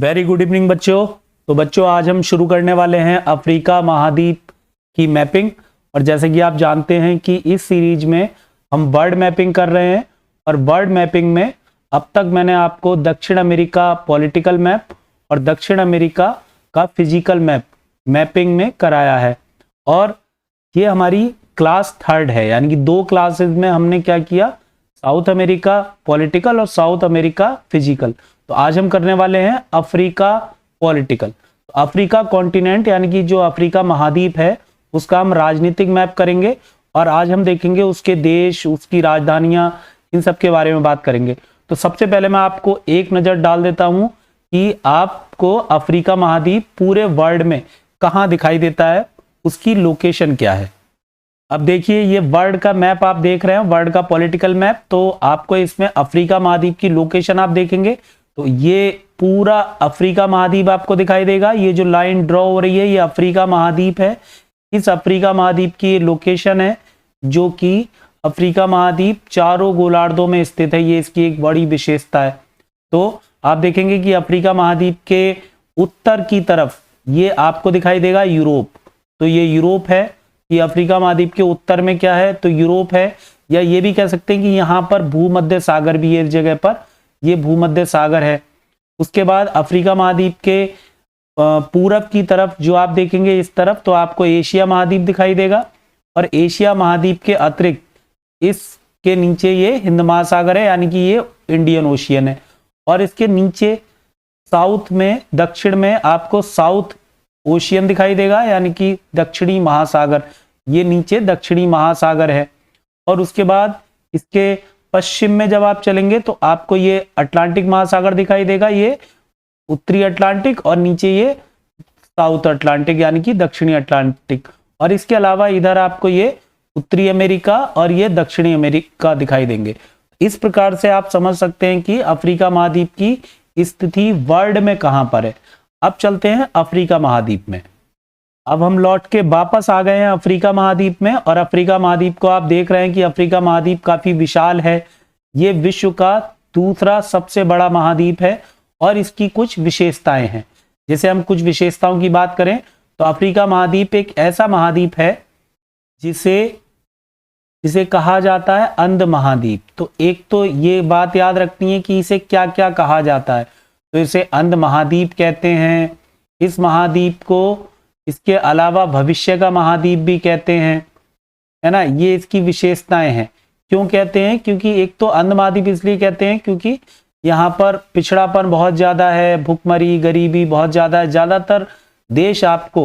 Very good evening बच्चों। तो बच्चों आज हम शुरू करने वाले हैं अफ्रीका महाद्वीप की मैपिंग। और जैसे कि आप जानते हैं कि इस सीरीज में हम वर्ल्ड मैपिंग कर रहे हैं और वर्ल्ड मैपिंग में अब तक मैंने आपको दक्षिण अमेरिका पॉलिटिकल मैप और दक्षिण अमेरिका का फिजिकल मैपिंग में कराया है। और ये हमारी क्लास थर्ड है, यानी कि 2 क्लासेस में हमने क्या किया, साउथ अमेरिका पॉलिटिकल और साउथ अमेरिका फिजिकल। तो आज हम करने वाले हैं अफ्रीका पॉलिटिकल। तो अफ्रीका कॉन्टिनेंट यानी कि जो अफ्रीका महाद्वीप है उसका हम राजनीतिक मैप करेंगे और आज हम देखेंगे उसके देश, उसकी राजधानियां, इन सब के बारे में बात करेंगे। तो सबसे पहले मैं आपको एक नज़र डाल देता हूं कि आपको अफ्रीका महाद्वीप पूरे वर्ल्ड में कहाँ दिखाई देता है, उसकी लोकेशन क्या है। अब देखिए ये वर्ल्ड का मैप आप देख रहे हैं, वर्ल्ड का पॉलिटिकल मैप। तो आपको इसमें अफ्रीका महाद्वीप की लोकेशन आप देखेंगे तो ये पूरा अफ्रीका महाद्वीप आपको दिखाई देगा। ये जो लाइन ड्रॉ हो रही है ये अफ्रीका महाद्वीप है। इस अफ्रीका महाद्वीप की लोकेशन है जो कि अफ्रीका महाद्वीप चारों गोलार्धों में स्थित है। ये इसकी एक बड़ी विशेषता है। तो आप देखेंगे कि अफ्रीका महाद्वीप के उत्तर की तरफ ये आपको दिखाई देगा यूरोप। तो ये यूरोप है, ये अफ्रीका महाद्वीप के उत्तर में क्या है तो यूरोप है, या ये भी कह सकते हैं कि यहाँ पर भूमध्य सागर भी है। इस जगह पर ये भूमध्य सागर है। उसके बाद अफ्रीका महाद्वीप के पूरब की तरफ जो आप देखेंगे इस तरफ तो आपको एशिया महाद्वीप दिखाई देगा। और एशिया महाद्वीप के अतिरिक्त इसके नीचे ये हिंद महासागर है, यानी कि ये इंडियन ओशियन है। और इसके नीचे साउथ में, दक्षिण में आपको साउथ ओशियन दिखाई देगा, यानी कि दक्षिणी महासागर। ये नीचे दक्षिणी महासागर है। और उसके बाद इसके पश्चिम में जब आप चलेंगे तो आपको ये अटलांटिक महासागर दिखाई देगा, ये उत्तरी अटलांटिक, और नीचे ये साउथ अटलांटिक यानी कि दक्षिणी अटलांटिक। और इसके अलावा इधर आपको ये उत्तरी अमेरिका और ये दक्षिणी अमेरिका दिखाई देंगे। इस प्रकार से आप समझ सकते हैं कि अफ्रीका महाद्वीप की स्थिति वर्ल्ड में कहां पर है। अब चलते हैं अफ्रीका महाद्वीप में। अब हम लौट के वापस आ गए हैं अफ्रीका महाद्वीप में। और अफ्रीका महाद्वीप को आप देख रहे हैं कि अफ्रीका महाद्वीप काफी विशाल है। ये विश्व का दूसरा सबसे बड़ा महाद्वीप है और इसकी कुछ विशेषताएं हैं। जैसे हम कुछ विशेषताओं की बात करें तो अफ्रीका महाद्वीप एक ऐसा महाद्वीप है जिसे कहा जाता है अंध महाद्वीप। तो एक तो ये बात याद रखनी है कि इसे क्या क्या कहा जाता है। तो इसे अंध महाद्वीप कहते हैं। इस महाद्वीप को इसके अलावा भविष्य का महाद्वीप भी कहते हैं, है ना। ये इसकी विशेषताएं हैं। क्यों कहते हैं? क्योंकि एक तो अंध महाद्वीप इसलिए कहते हैं क्योंकि यहाँ पर पिछड़ापन बहुत ज्यादा है, भुखमरी, गरीबी बहुत ज्यादा है। ज्यादातर देश आपको,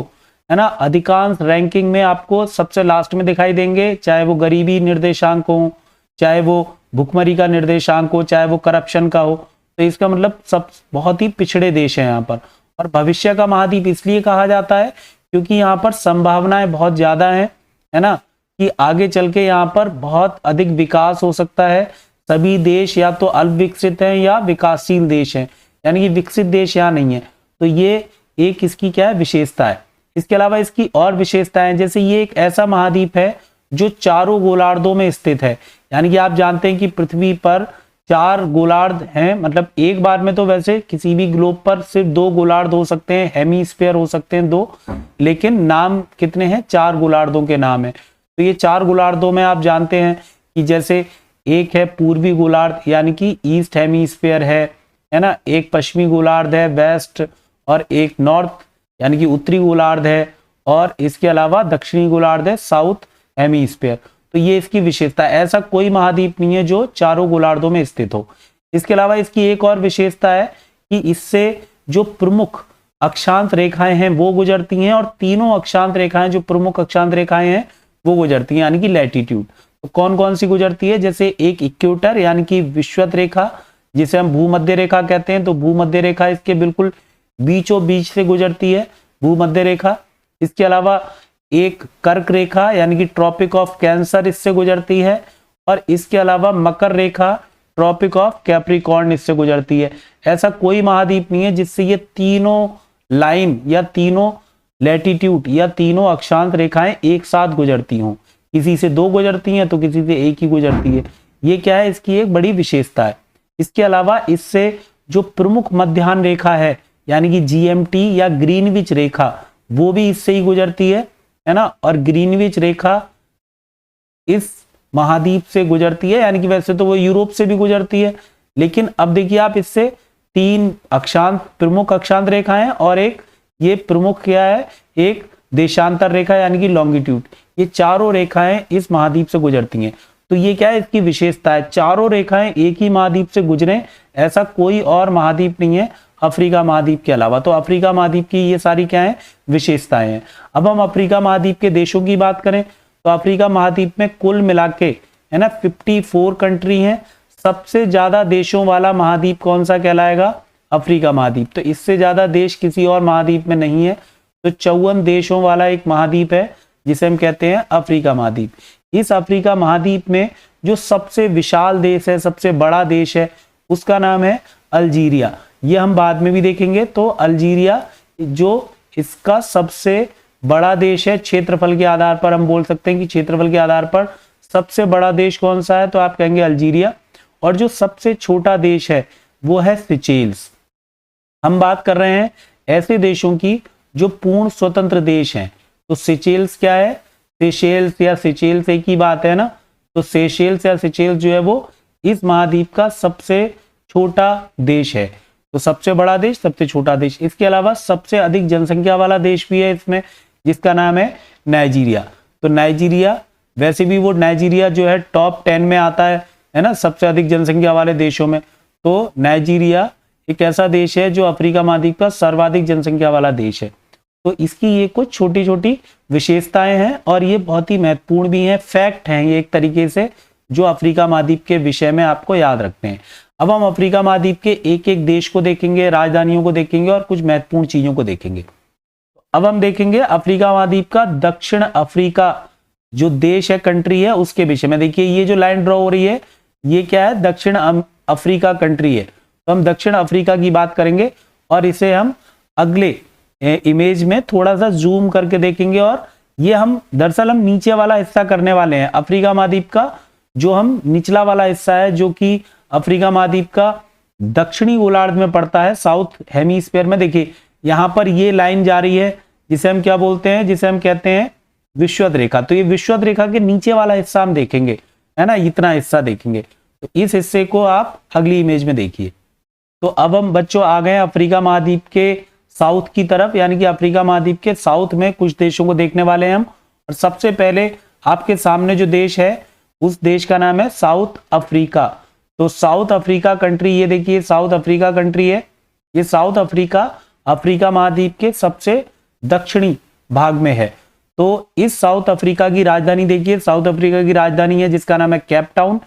है ना, अधिकांश रैंकिंग में आपको सबसे लास्ट में दिखाई देंगे, चाहे वो गरीबी निर्देशांक हो, चाहे वो भुखमरी का निर्देशांक हो, चाहे वो करप्शन का हो। तो इसका मतलब सब बहुत ही पिछड़े देश हैं यहाँ पर। और भविष्य का महाद्वीप इसलिए कहा जाता है क्योंकि यहाँ पर संभावनाएं बहुत ज्यादा हैं, है ना, कि आगे चल के यहाँ पर बहुत अधिक विकास हो सकता है। सभी देश या तो अल्प विकसित हैं या विकासशील देश हैं, यानी कि विकसित देश यहाँ नहीं है। तो ये एक इसकी क्या है, विशेषता है। इसके अलावा इसकी और विशेषताएं, जैसे ये एक ऐसा महाद्वीप है जो चारों गोलार्धों में स्थित है। यानी कि आप जानते हैं कि पृथ्वी पर 4 गोलार्ध हैं, मतलब एक बार में तो वैसे किसी भी ग्लोब पर सिर्फ 2 गोलार्ध हो सकते हैं, हेमीस्फीयर हो सकते हैं 2, लेकिन नाम कितने हैं, 4 गोलार्धों के नाम है। तो ये 4 गोलार्धों में आप जानते हैं कि जैसे एक है पूर्वी गोलार्ध यानी कि ईस्ट हेमीस्फीयर है ना, एक पश्चिमी गोलार्ध है वेस्ट, और एक नॉर्थ यानी कि उत्तरी गोलार्ध है, और इसके अलावा दक्षिणी गोलार्ध है साउथ हेमीस्फीयर। तो ये इसकी विशेषता है। ऐसा कोई महाद्वीप नहीं है जो चारों गोलार्धों में स्थित हो। इसके अलावा इसकी एक और विशेषता है कि इससे जो प्रमुख अक्षांश रेखाएं हैं वो गुजरती हैं, और तीनों अक्षांश रेखाएं, जो प्रमुख अक्षांश रेखाएं हैं वो गुजरती हैं, यानी कि लैटिट्यूड। तो कौन कौन सी गुजरती है? जैसे एक इक्वेटर यानी कि विषुवत रेखा, जिसे हम भूमध्य रेखा कहते हैं। तो भूमध्य रेखा इसके बिल्कुल बीचों बीच से गुजरती है, भूमध्य रेखा। इसके अलावा एक कर्क रेखा यानी कि ट्रॉपिक ऑफ कैंसर इससे गुजरती है, और इसके अलावा मकर रेखा ट्रॉपिक ऑफ कैप्रिकॉर्न इससे गुजरती है। ऐसा कोई महाद्वीप नहीं है जिससे ये तीनों लाइन या तीनों लैटिट्यूड या तीनों अक्षांश रेखाएं एक साथ गुजरती हों। किसी से 2 गुजरती हैं तो किसी से 1 ही गुजरती है। ये क्या है, इसकी एक बड़ी विशेषता है। इसके अलावा इससे जो प्रमुख मध्याह्न रेखा है यानी कि GMT या ग्रीनविच रेखा वो भी इससे ही गुजरती है ना। और ग्रीनविच रेखा इस महाद्वीप से गुजरती है, यानी कि वैसे तो वो यूरोप से भी गुजरती है, लेकिन अब देखिए आप इससे 3 अक्षांश, प्रमुख अक्षांश रेखाएं और एक ये प्रमुख क्या है, एक देशांतर रेखा यानी कि लॉन्गिट्यूड, ये चारों रेखाएं इस महाद्वीप से गुजरती हैं। तो ये क्या है, इसकी विशेषता है, चारों रेखाएं एक ही महाद्वीप से गुजरे, ऐसा कोई और महाद्वीप नहीं है अफ्रीका महाद्वीप के अलावा। तो अफ्रीका महाद्वीप की ये सारी क्या है, विशेषताएं हैं। अब हम अफ्रीका महाद्वीप के देशों की बात करें तो अफ्रीका महाद्वीप में कुल मिला के है ना 54 कंट्री हैं। सबसे ज्यादा देशों वाला महाद्वीप कौन सा कहलाएगा, अफ्रीका महाद्वीप। तो इससे ज्यादा देश किसी और महाद्वीप में नहीं है। तो 54 देशों वाला एक महाद्वीप है जिसे हम कहते हैं अफ्रीका महाद्वीप। इस अफ्रीका महाद्वीप में जो सबसे विशाल देश है, सबसे बड़ा देश है, उसका नाम है अल्जीरिया। ये हम बाद में भी देखेंगे। तो अल्जीरिया जो इसका सबसे बड़ा देश है, क्षेत्रफल के आधार पर हम बोल सकते हैं कि क्षेत्रफल के आधार पर सबसे बड़ा देश कौन सा है, तो आप कहेंगे अल्जीरिया। और जो सबसे छोटा देश है वो है सिचेल्स। हम बात कर रहे हैं ऐसे देशों की जो पूर्ण स्वतंत्र देश हैं। तो सिचेल्स क्या है, सेशेल्स या सिचेल्स एक ही बात है ना। तो सेशेल्स या सिचेल्स जो है वो इस महाद्वीप का सबसे छोटा देश है। तो सबसे बड़ा देश, सबसे छोटा देश। इसके अलावा सबसे अधिक जनसंख्या वाला देश भी है इसमें, जिसका नाम है नाइजीरिया। तो नाइजीरिया, वैसे भी वो नाइजीरिया जो है टॉप 10 में आता है ना, सबसे अधिक जनसंख्या वाले देशों में। तो नाइजीरिया एक ऐसा देश है जो अफ्रीका महाद्वीप का सर्वाधिक जनसंख्या वाला देश है। तो इसकी ये कुछ छोटी छोटी विशेषताएं हैं और ये बहुत ही महत्वपूर्ण भी हैं, फैक्ट हैं ये एक तरीके से, जो अफ्रीका महाद्वीप के विषय में आपको याद रखते हैं। अब हम अफ्रीका महाद्वीप के एक एक देश को देखेंगे, राजधानियों को देखेंगे और कुछ महत्वपूर्ण चीजों को देखेंगे। अब हम देखेंगे अफ्रीका महाद्वीप का दक्षिण अफ्रीका जो देश है, कंट्री है, उसके विषय में। देखिए ये जो लाइन ड्रॉ हो रही है ये क्या है, दक्षिण अफ्रीका कंट्री है। तो हम दक्षिण अफ्रीका की बात करेंगे और इसे हम अगले इमेज में थोड़ा सा जूम करके देखेंगे। और ये हम दरअसल हम नीचे वाला हिस्सा करने वाले हैं अफ्रीका महाद्वीप का, जो हम निचला वाला हिस्सा है जो कि अफ्रीका महाद्वीप का दक्षिणी गोलार्ध में पड़ता है, साउथ हेमीस्फीयर में। देखिए यहां पर ये लाइन जा रही है जिसे हम क्या बोलते हैं, जिसे हम कहते हैं विषुवत रेखा। तो ये विषुवत रेखा के नीचे वाला हिस्सा हम देखेंगे, है ना, इतना हिस्सा देखेंगे। तो इस हिस्से को आप अगली इमेज में देखिए। तो अब हम बच्चों आ गए अफ्रीका महाद्वीप के साउथ की तरफ, यानी कि अफ्रीका महाद्वीप के साउथ में कुछ देशों को देखने वाले हैं हम। और सबसे पहले आपके सामने जो देश है उस देश का नाम है साउथ अफ्रीका। तो साउथ अफ्रीका कंट्री, ये देखिए साउथ अफ्रीका कंट्री है। ये साउथ अफ्रीका अफ्रीका महाद्वीप के सबसे दक्षिणी भाग में है। तो इस साउथ अफ्रीका की राजधानी देखिए, साउथ अफ्रीका की राजधानी है जिसका नाम है केप टाउन।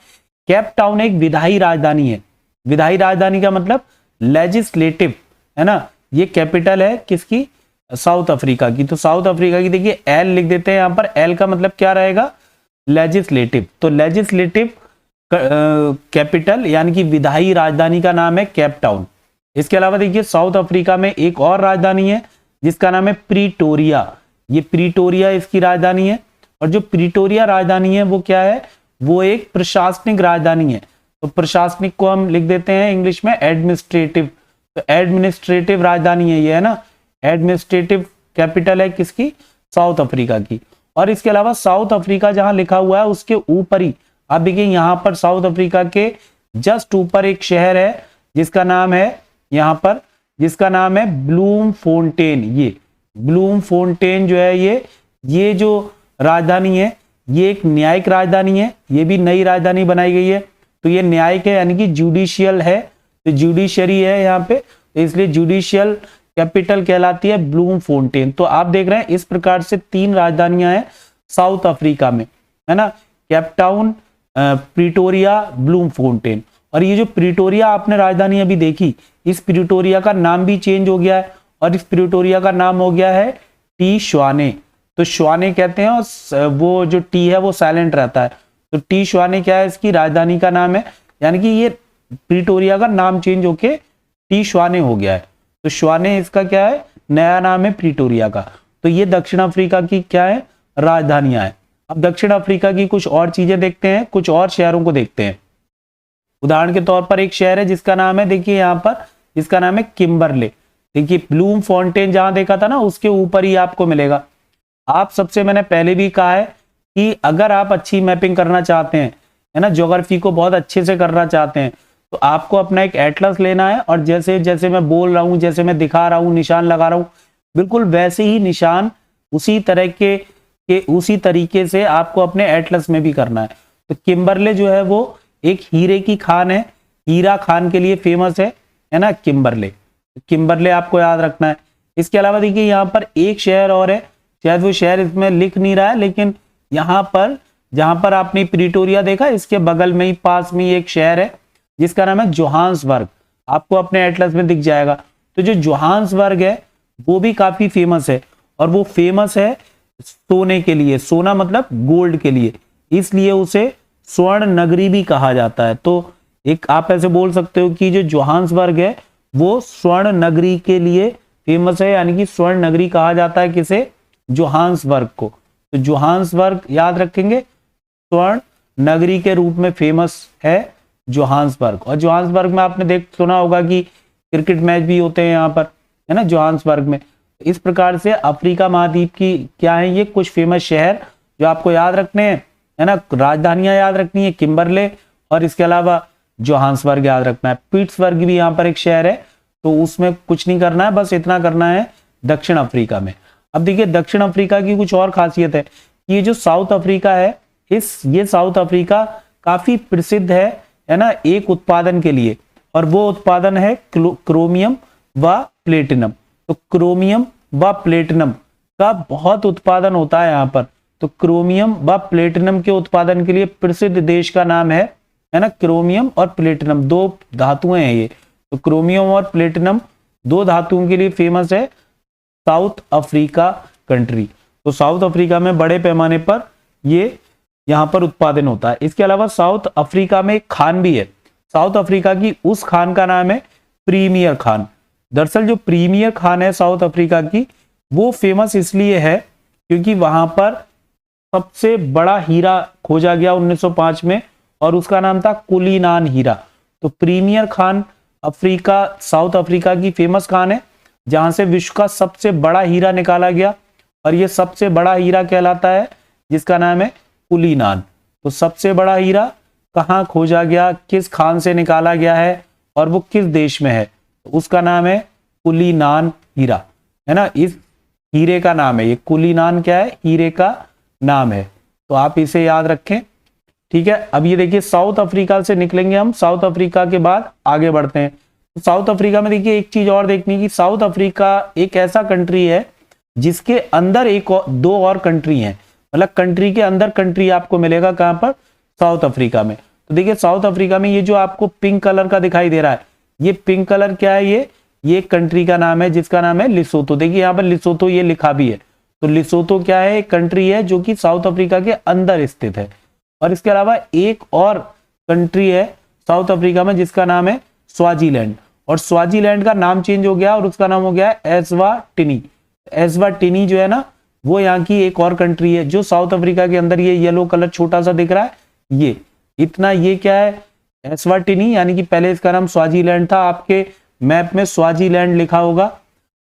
केप टाउन एक विधायी राजधानी है। विधायी राजधानी का मतलब लेजिस्लेटिव, है ना। ये कैपिटल है किसकी, साउथ अफ्रीका की। तो साउथ अफ्रीका की देखिए एल लिख देते हैं यहां पर, एल का मतलब क्या रहेगा, लेजिस्लेटिव। तो लेजिस्लेटिव कैपिटल यानी कि विधायी राजधानी का नाम है केप टाउन। इसके अलावा देखिए साउथ अफ्रीका में एक और राजधानी है जिसका नाम है प्रीटोरिया। ये प्रीटोरिया इसकी राजधानी है। और जो प्रीटोरिया राजधानी है वो क्या है, वो एक प्रशासनिक राजधानी है। तो प्रशासनिक को हम लिख देते हैं इंग्लिश में एडमिनिस्ट्रेटिव। तो एडमिनिस्ट्रेटिव राजधानी है ये, है ना, एडमिनिस्ट्रेटिव कैपिटल है किसकी, साउथ अफ्रीका की। और इसके अलावा साउथ अफ्रीका जहां लिखा हुआ है उसके ऊपर ही आप देखिए यहां पर साउथ अफ्रीका के जस्ट ऊपर एक शहर है जिसका नाम है, यहां पर जिसका नाम है ब्लूम फोंटेन। ये ब्लूम फोंटेन जो है ये जो राजधानी है ये एक न्यायिक राजधानी है। ये भी नई राजधानी बनाई गई है। तो ये न्यायिक है यानी कि जुडिशियल है, तो जुडिशरी है यहाँ पे, तो इसलिए जुडिशियल कैपिटल कहलाती है ब्लूम फोंटेन। तो आप देख रहे हैं इस प्रकार से 3 राजधानियां हैं साउथ अफ्रीका में, है ना, केप टाउन, प्रीटोरिया, ब्लूम फोंटेन। और ये जो प्रीटोरिया आपने राजधानी अभी देखी, इस प्रीटोरिया का नाम भी चेंज हो गया है और इस प्रीटोरिया का नाम हो गया है टी श्वाने। तो श्वाने कहते हैं और वो जो टी है वो साइलेंट रहता है। तो टी श्वाने क्या है, इसकी राजधानी का नाम है, यानी कि ये प्रीटोरिया का नाम चेंज होके टी श्वाने हो गया है। तो श्वाने इसका क्या है, नया नाम है प्रीटोरिया का। तो ये दक्षिण अफ्रीका की क्या है, राजधानियां हैं। अब दक्षिण अफ्रीका की कुछ और चीजें देखते हैं, कुछ और शहरों को देखते हैं। उदाहरण के तौर पर एक शहर है जिसका नाम है, देखिए यहाँ पर, जिसका नाम है किम्बरले। देखिए ब्लूम फाउंटेन जहां देखा था ना उसके ऊपर ही आपको मिलेगा। आप सबसे मैंने पहले भी कहा है कि अगर आप अच्छी मैपिंग करना चाहते हैं, है ना, ज्योग्राफी को बहुत अच्छे से करना चाहते हैं, तो आपको अपना एक एटलस लेना है और जैसे जैसे मैं बोल रहा हूं, जैसे मैं दिखा रहा हूं, निशान लगा रहा हूं, बिल्कुल वैसे ही निशान उसी तरह के उसी तरीके से आपको अपने एटलस में भी करना है। तो किम्बरले जो है वो एक हीरे की खान है, हीरा खान के लिए फेमस है ना किम्बरले। किम्बरले आपको याद रखना है। इसके अलावा देखिए यहाँ पर एक शहर और है, शायद वो शहर इसमें लिख नहीं रहा है, लेकिन यहाँ पर जहां पर आपने प्रिटोरिया देखा इसके बगल में ही पास में ही एक शहर है जिसका नाम है जोहान्सबर्ग, आपको अपने एटलस में दिख जाएगा। तो जो जोहान्सबर्ग है वो भी काफी फेमस है और वो फेमस है सोने के लिए, सोना मतलब गोल्ड के लिए, इसलिए उसे स्वर्ण नगरी भी कहा जाता है। तो एक आप ऐसे बोल सकते हो कि जो जोहान्सबर्ग है वो स्वर्ण नगरी के लिए फेमस है, यानी कि स्वर्ण नगरी कहा जाता है किसे, जोहान्सबर्ग को। तो जोहान्सबर्ग याद रखेंगे, स्वर्ण नगरी के रूप में फेमस है जोहान्सबर्ग। और जोहान्सबर्ग में आपने सुना होगा कि क्रिकेट मैच भी होते हैं यहाँ पर, है ना, जोहान्सबर्ग में। इस प्रकार से अफ्रीका महाद्वीप की क्या है ये कुछ फेमस शहर जो आपको याद रखने हैं, है ना, राजधानियां याद रखनी है, किम्बरले और इसके अलावा जोहान्सबर्ग याद रखना है। पीट्सबर्ग भी यहाँ पर एक शहर है, तो उसमें कुछ नहीं करना है, बस इतना करना है दक्षिण अफ्रीका में। अब देखिए दक्षिण अफ्रीका की कुछ और खासियत है, ये जो साउथ अफ्रीका है, ये साउथ अफ्रीका काफी प्रसिद्ध है ना, एक उत्पादन के लिए, और वो उत्पादन है क्रोमियम व प्लेटिनम। तो क्रोमियम व प्लेटिनम का बहुत उत्पादन होता है यहाँ पर। तो क्रोमियम व प्लेटिनम के उत्पादन के लिए प्रसिद्ध देश का नाम है ना, क्रोमियम और प्लेटिनम दो धातुएं हैं ये। तो क्रोमियम और प्लेटिनम दो धातुओं के लिए फेमस है साउथ अफ्रीका कंट्री। तो साउथ अफ्रीका में बड़े पैमाने पर ये यहाँ पर उत्पादन होता है। इसके अलावा साउथ अफ्रीका में एक खान भी है, साउथ अफ्रीका की उस खान का नाम है प्रीमियर खान। दरअसल जो प्रीमियर खान है साउथ अफ्रीका की, वो फेमस इसलिए है क्योंकि वहां पर सबसे बड़ा हीरा खोजा गया 1905 में और उसका नाम था कुलीनान हीरा। तो प्रीमियर खान अफ्रीका, साउथ अफ्रीका की फेमस खान है जहां से विश्व का सबसे बड़ा हीरा निकाला गया, और ये सबसे बड़ा हीरा कहलाता है जिसका नाम है कुलीनान। तो सबसे बड़ा हीरा कहाँ खोजा गया, किस खान से निकाला गया है और वो किस देश में है, तो उसका नाम है कुलीनान हीरा, है ना, इस हीरे का नाम है ये। कुलीनान क्या है, हीरे का नाम है। तो आप इसे याद रखें, ठीक है। अब ये देखिए साउथ अफ्रीका से निकलेंगे हम, साउथ अफ्रीका के बाद आगे बढ़ते हैं। तो साउथ अफ्रीका में देखिए एक चीज और देखनी की, साउथ अफ्रीका एक ऐसा कंट्री है जिसके अंदर दो और कंट्री हैं, मतलब कंट्री के अंदर कंट्री आपको मिलेगा कहां पर, साउथ अफ्रीका में। तो देखिए साउथ अफ्रीका में ये जो आपको पिंक कलर का दिखाई दे रहा है, ये पिंक कलर क्या है, ये कंट्री का नाम है जिसका नाम है लिसोतो। देखिए यहाँ पर लिसोतो ये लिखा भी है। तो लिसोतो क्या है, एक कंट्री है जो कि साउथ अफ्रीका के अंदर स्थित है। और इसके अलावा एक और कंट्री है साउथ अफ्रीका में जिसका नाम है स्वाजीलैंड, और स्वाजीलैंड का नाम चेंज हो गया और उसका नाम हो गया एस्वाटिनी। एस्वाटिनी जो है ना, वो यहाँ की एक और कंट्री है जो साउथ अफ्रीका के अंदर, ये येलो कलर छोटा सा दिख रहा है, ये इतना, ये क्या है, एस्वाटिनी, यानी कि पहले इसका नाम स्वाजीलैंड था, आपके मैप में स्वाजीलैंड लिखा होगा,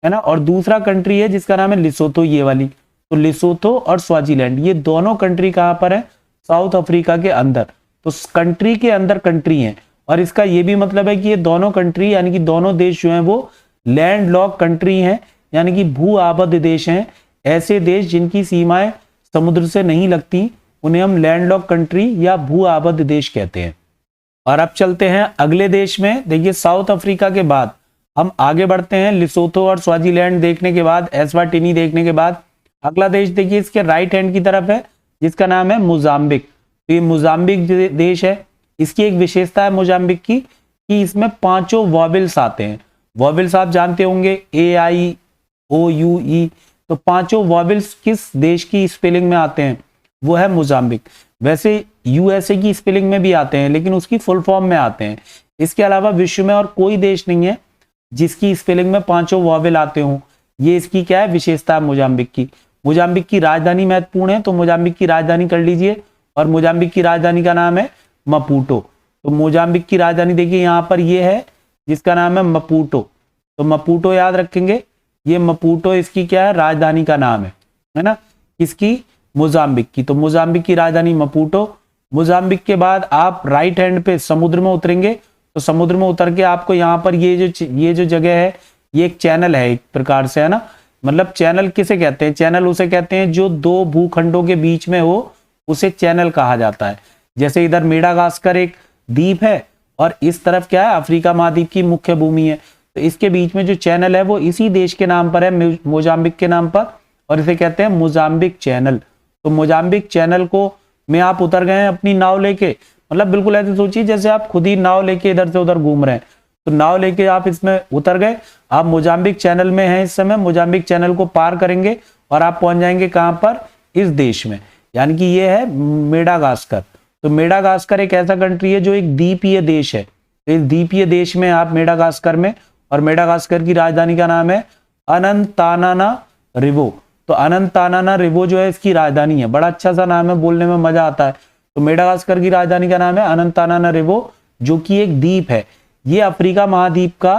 है ना। और दूसरा कंट्री है जिसका नाम है लिसोतो, ये वाली। तो लिसोतो और स्वाजीलैंड ये दोनों कंट्री कहां पर है, साउथ अफ्रीका के अंदर। तो कंट्री के अंदर कंट्री है, और इसका ये भी मतलब है कि ये दोनों कंट्री यानी कि दोनों देश जो हैं वो लैंड लॉक कंट्री हैं, यानी कि भू आबद्ध देश हैं। ऐसे देश जिनकी सीमाएं समुद्र से नहीं लगती उन्हें हम लैंडलॉक कंट्री या भू आबद्ध देश कहते हैं। और अब चलते हैं अगले देश में। देखिए साउथ अफ्रीका के बाद हम आगे बढ़ते हैं, लिसोतो और स्वाजीलैंड देखने के बाद, एस्वाटिनी देखने के बाद अगला देश देखिए इसके राइट हैंड की तरफ है जिसका नाम है मोजाम्बिक। तो ये मोजाम्बिक देश है, इसकी एक विशेषता है मोजाम्बिक की कि इसमें 5 वॉवेल्स आते हैं। वॉवेल्स आप जानते होंगे, AIOUE। तो 5 वॉवेल्स किस देश की स्पेलिंग में आते हैं, वो है मोजाम्बिक। वैसे USA की स्पेलिंग में भी आते हैं लेकिन उसकी फुल फॉर्म में आते हैं। इसके अलावा विश्व में और कोई देश नहीं है जिसकी स्पेलिंग में 5 वॉवेल आते हों। ये इसकी क्या है, विशेषता है मोजाम्बिक की। मोजाम्बिक की राजधानी महत्वपूर्ण है, तो मोजाम्बिक की राजधानी कर लीजिए, और मोजाम्बिक की राजधानी का नाम है मपूटो। तो मोजाम्बिक की राजधानी देखिए यहाँ पर ये है जिसका नाम है मपूटो। तो मपूटो याद रखेंगे, ये मपूटो इसकी क्या है, राजधानी का नाम है ना, इसकी मोजाम्बिक की। तो मोजाम्बिक की राजधानी मपूटो। मोजाम्बिक के बाद आप राइट हैंड पे समुद्र में उतरेंगे, तो समुद्र में उतर के आपको यहाँ पर ये जो जगह है, ये एक चैनल है एक प्रकार से, है ना। मतलब चैनल किसे कहते हैं, चैनल उसे कहते हैं जो दो भूखंडों के बीच में हो, उसे चैनल कहा जाता है। जैसे इधर मेडागास्कर एक द्वीप है और इस तरफ क्या है, अफ्रीका महाद्वीप की मुख्य भूमि है। तो इसके बीच में जो चैनल है वो इसी देश के नाम पर है, मोजाम्बिक के नाम पर, और इसे कहते हैं मोजाम्बिक चैनल। तो मोजाम्बिक चैनल को में आप उतर गए हैं अपनी नाव लेके, मतलब बिल्कुल ऐसे सोचिए जैसे आप खुद ही नाव लेके इधर से उधर घूम रहे हैं। तो नाव लेके आप इसमें उतर गए, आप मोजाम्बिक चैनल में हैं इस समय। मोजाम्बिक चैनल को पार करेंगे और आप पहुंच जाएंगे कहां पर, इस देश में, यानी कि ये है मेडागास्कर। तो मेडागास्कर एक ऐसा कंट्री है जो एक द्वीपीय देश है। तो इस द्वीपीय देश में आप मेडागास्कर में, और मेडागास्कर की राजधानी का नाम है अनंतानानारिवो। तो अनंतानानारिवो जो है इसकी राजधानी है, बड़ा अच्छा सा नाम है, बोलने में मजा आता है। तो मेडागास्कर की राजधानी का नाम है अनंतानानारिवो, जो कि एक द्वीप है। ये अफ्रीका महाद्वीप का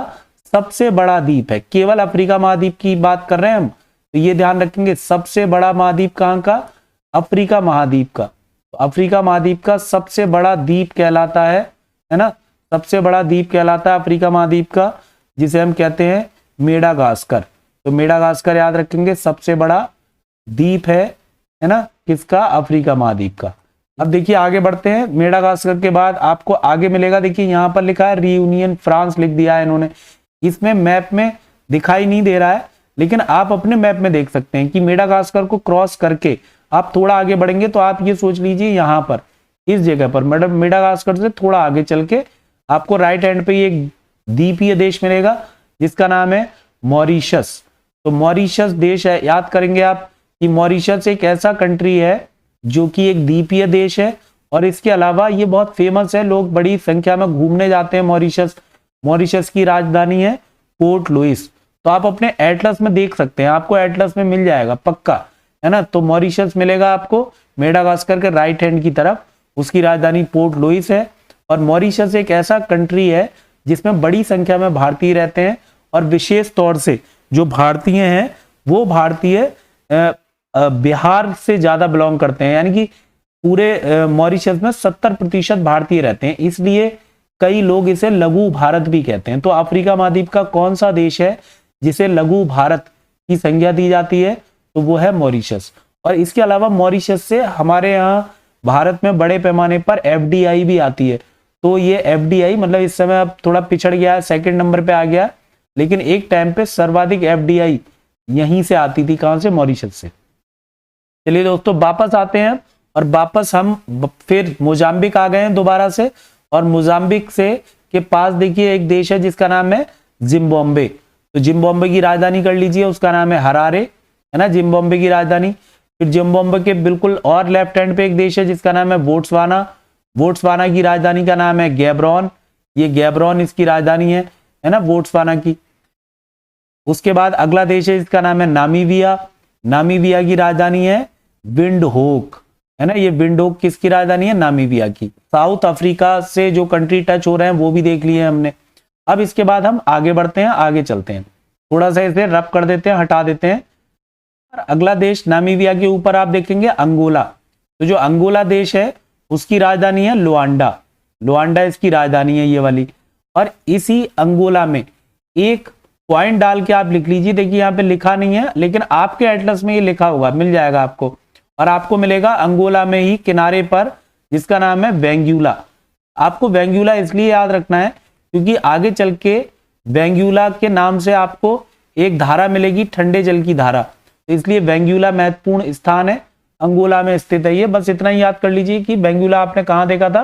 सबसे बड़ा द्वीप है। केवल अफ्रीका महाद्वीप की बात कर रहे हैं हम, तो ये ध्यान रखेंगे, सबसे बड़ा महाद्वीप कहाँ का, अफ्रीका महाद्वीप का। तो अफ्रीका महाद्वीप का सबसे बड़ा द्वीप कहलाता है ना, सबसे बड़ा द्वीप कहलाता है अफ्रीका महाद्वीप का, जिसे हम कहते हैं मेडागास्कर। तो मेडागास्कर याद रखेंगे, सबसे बड़ा द्वीप है ना, किसका, अफ्रीका महाद्वीप का। अब देखिए आगे बढ़ते हैं। मेडागास्कर के बाद आपको आगे मिलेगा, देखिए यहाँ पर लिखा है रियूनियन फ्रांस, लिख दिया है इन्होंने। इसमें मैप में दिखाई नहीं दे रहा है, लेकिन आप अपने मैप में देख सकते हैं कि मेडागास्कर को क्रॉस करके आप थोड़ा आगे बढ़ेंगे तो आप ये सोच लीजिए यहाँ पर, इस जगह पर, मेडागास्कर से थोड़ा आगे चल के आपको राइट हैंड पे एक द्वीपीय देश मिलेगा जिसका नाम है मॉरिशस। तो मॉरिशस देश है, याद करेंगे आप कि मॉरिशस एक ऐसा कंट्री है जो कि एक द्वीपीय देश है, और इसके अलावा ये बहुत फेमस है, लोग बड़ी संख्या में घूमने जाते हैं मॉरिशस। मॉरिशस की राजधानी है पोर्ट लुइस। तो आप अपने एटलस में देख सकते हैं, आपको एटलस में मिल जाएगा पक्का, है ना। तो मॉरिशस मिलेगा आपको मेडागास्कर के राइट हैंड की तरफ, उसकी राजधानी पोर्ट लुइस है। और मॉरिशस एक ऐसा कंट्री है जिसमें बड़ी संख्या में भारतीय रहते हैं, और विशेष तौर से जो भारतीय हैं वो भारतीय बिहार से ज्यादा बिलोंग करते हैं, यानी कि पूरे मॉरिशस में 70% भारतीय रहते हैं, इसलिए कई लोग इसे लघु भारत भी कहते हैं। तो अफ्रीका महाद्वीप का कौन सा देश है जिसे लघु भारत की संज्ञा दी जाती है, तो वो है मॉरिशस। और इसके अलावा मॉरिशस से हमारे यहाँ भारत में बड़े पैमाने पर FDI भी आती है। तो ये FDI मतलब इस समय अब थोड़ा पिछड़ गया है, सेकंड नंबर पे आ गया, लेकिन एक टाइम पे सर्वाधिक FDI यहीं से आती थी, कहां से, मॉरिशस से। चलिए दोस्तों वापस आते हैं, और वापस हम फिर मोजाम्बिक आ गए हैं दोबारा से, और मोजाम्बिक से के पास देखिए एक देश है जिसका नाम है जिम्बाब्वे। तो जिम्बाब्वे की राजधानी कर लीजिए, उसका नाम है हरारे, है ना, जिम्बाब्वे की राजधानी। फिर जिम्बाब्वे के बिल्कुल और लेफ्ट हैंड पे एक देश है जिसका नाम है बोट्सवाना। बोट्सवाना की राजधानी का नाम है गैब्रोन, ये गैब्रोन इसकी राजधानी है ना, बोट्सवाना की। उसके बाद अगला देश है जिसका नाम है नामीबिया। नामीबिया की राजधानी है विंडहोक, है ना, ये विंडहोक किसकी राजधानी है, नामीबिया की। साउथ अफ्रीका से जो कंट्री टच हो रहे हैं वो भी देख लिए हमने। अब इसके बाद हम आगे बढ़ते हैं, आगे चलते हैं, थोड़ा सा इसे रब कर देते हैं, हटा देते हैं। और अगला देश नामीबिया के ऊपर आप देखेंगे अंगोला। तो जो अंगोला देश है उसकी राजधानी है लुआंडा। लुआंडा इसकी राजधानी है ये वाली। और इसी अंगोला में एक पॉइंट डाल के आप लिख लीजिए, देखिए यहाँ पे लिखा नहीं है लेकिन आपके एटलस में ये लिखा होगा, मिल जाएगा आपको। और आपको मिलेगा अंगोला में ही किनारे पर, जिसका नाम है वेंगुला। आपको वेंगुला इसलिए याद रखना है क्योंकि आगे चल के वेंगुला के नाम से आपको एक धारा मिलेगी, ठंडे जल की धारा। तो इसलिए वेंगुला महत्वपूर्ण स्थान है, अंगोला में स्थित है ये। बस इतना ही याद कर लीजिए कि वेंगुला आपने कहाँ देखा था,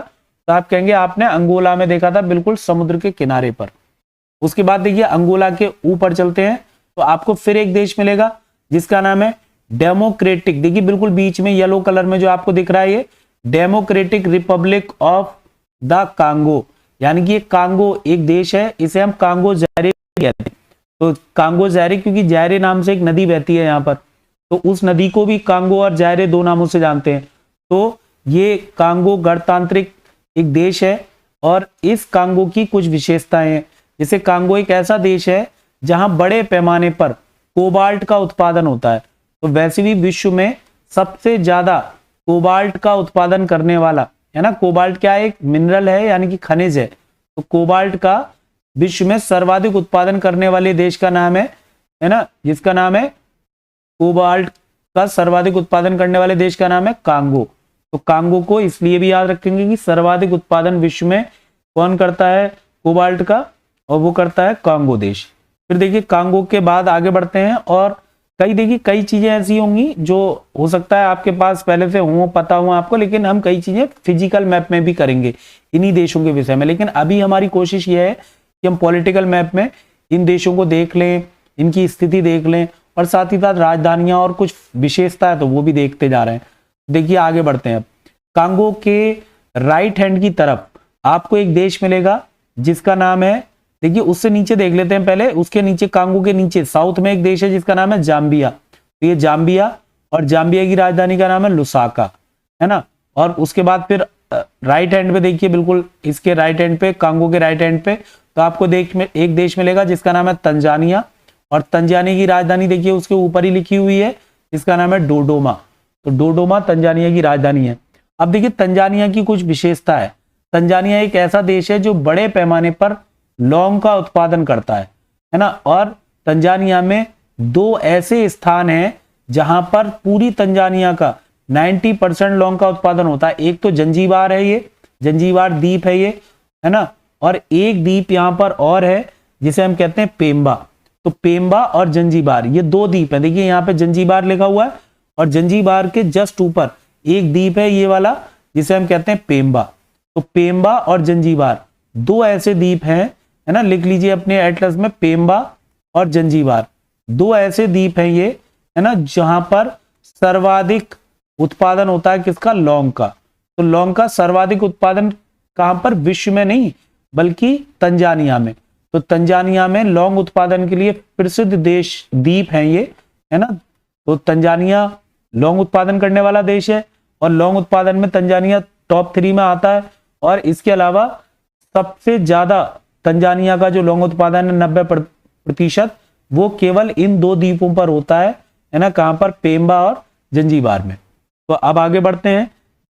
तो आप कहेंगे आपने अंगोला में देखा था, बिल्कुल समुद्र के किनारे पर। उसके बाद देखिए अंगोला के ऊपर चलते हैं तो आपको फिर एक देश मिलेगा जिसका नाम है डेमोक्रेटिक, देखिए बिल्कुल बीच में येलो कलर में जो आपको दिख रहा है ये democratic Republic of the Congo, यानी कि कांगो एक देश है, इसे हम कांगो ज़ायरे कहते हैं। तो कांगो ज़ायरे क्योंकि ज़ायरे नाम से एक नदी बहती है यहाँ पर, तो उस नदी को भी कांगो और ज़ायरे दो नामों से जानते हैं। तो ये कांगो गणतांत्रिक एक देश है और इस कांगो की कुछ विशेषताएं हैं। जैसे कांगो एक ऐसा देश है जहां बड़े पैमाने पर कोबाल्ट का उत्पादन होता है। तो वैसे भी विश्व में सबसे ज्यादा कोबाल्ट का उत्पादन करने वाला है ना, कोबाल्ट क्या है, एक मिनरल है यानी कि खनिज है। तो कोबाल्ट का विश्व में सर्वाधिक उत्पादन करने वाले देश का नाम है ना, जिसका नाम है कोबाल्ट का सर्वाधिक उत्पादन करने वाले देश का नाम है कांगो। तो कांगो को इसलिए भी याद रखेंगे कि सर्वाधिक उत्पादन विश्व में कौन करता है कोबाल्ट का, और वो करता है कांगो देश। फिर देखिए कांगो के बाद आगे बढ़ते हैं, और कई चीजें ऐसी होंगी जो हो सकता है आपके पास पहले से हो, पता हो आपको, लेकिन हम कई चीजें फिजिकल मैप में भी करेंगे इन्हीं देशों के विषय में। लेकिन अभी हमारी कोशिश ये है कि हम पॉलिटिकल मैप में इन देशों को देख लें, इनकी स्थिति देख लें, और साथ ही साथ राजधानियां और कुछ विशेषता है तो वो भी देखते जा रहे हैं। देखिए आगे बढ़ते हैं। कांगो के राइट हैंड की तरफ आपको एक देश मिलेगा जिसका नाम है, देखिए उससे नीचे देख लेते हैं पहले, उसके नीचे कांगो के नीचे साउथ में एक देश है जिसका नाम है जाम्बिया। तो ये जाम्बिया, और जाम्बिया की राजधानी का नाम है लुसाका, है ना। और उसके बाद फिर राइट हैंड पे देखिए, बिल्कुल इसके राइट हैंड पे, कांगो के राइट हैंड पे, तो आपको एक देश मिलेगा जिसका नाम है तंजानिया, और तंजानिया की राजधानी देखिए उसके ऊपर ही लिखी हुई है, जिसका नाम है डोडोमा। तो डोडोमा तंजानिया की राजधानी है। अब देखिए तंजानिया की कुछ विशेषता है। तंजानिया एक ऐसा देश है जो बड़े पैमाने पर लौंग का उत्पादन करता है ना। और तंजानिया में 2 ऐसे स्थान हैं जहां पर पूरी तंजानिया का 90% लौंग का उत्पादन होता है। एक तो जंजीबार है, ये जंजीबार द्वीप है ये, है ना। और एक द्वीप यहां पर और है जिसे हम कहते हैं पेम्बा। तो पेम्बा और जंजीबार ये 2 द्वीप हैं। देखिए यहाँ पे जंजीबार लिखा हुआ है, और जंजीबार के जस्ट ऊपर एक द्वीप है ये वाला जिसे हम कहते हैं पेम्बा। तो पेम्बा और जंजीबार 2 ऐसे द्वीप हैं, है ना, लिख लीजिए अपने एटलस में, पेम्बा और जंजीबार 2 ऐसे द्वीप हैं ये, है ना, जहां पर सर्वाधिक उत्पादन होता है किसका, लौंग का। तो लौंग का सर्वाधिक उत्पादन कहां पर, विश्व में नहीं बल्कि तंजानिया में। तो तंजानिया में लौंग उत्पादन के लिए प्रसिद्ध देश द्वीप हैं ये, है ना। तो तंजानिया लौंग उत्पादन करने वाला देश है, और लौंग उत्पादन में तंजानिया टॉप 3 में आता है। और इसके अलावा सबसे ज्यादा तंजानिया का जो लौंग उत्पादन है 90%, वो केवल इन 2 द्वीपों पर होता है ना, कहां पर, पेम्बा और जंजीबार में। तो अब आगे बढ़ते हैं,